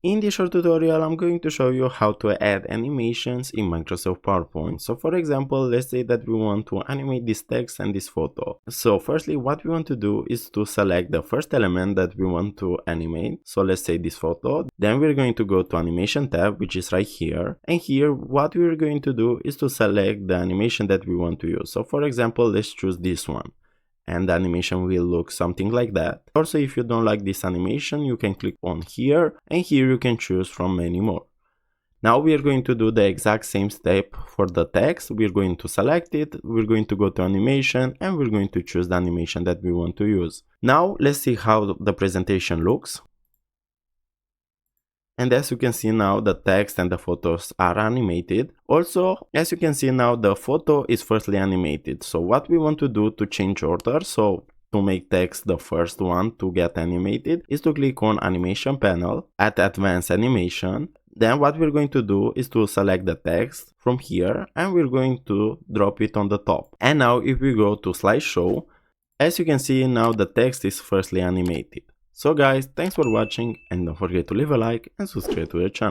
In this short tutorial, I'm going to show you how to add animations in Microsoft PowerPoint. So for example, let's say that we want to animate this text and this photo. So firstly, what we want to do is to select the first element that we want to animate. So let's say this photo. Then we're going to go to Animation tab, which is right here. And here, what we're going to do is to select the animation that we want to use. So for example, let's choose this one. And the animation will look something like that. Also, if you don't like this animation, you can click on here, and here you can choose from many more. Now we are going to do the exact same step for the text. We're going to select it, we're going to go to animation, and we're going to choose the animation that we want to use. Now let's see how the presentation looks. And as you can see now, the text and the photos are animated. Also, as you can see now, the photo is firstly animated. So what we want to do to change order, so to make text the first one to get animated, is to click on Animation panel, at Advanced Animation. Then what we're going to do is to select the text from here, and we're going to drop it on the top. And now if we go to Slideshow, as you can see now, the text is firstly animated. So guys, thanks for watching, and don't forget to leave a like and subscribe to the channel.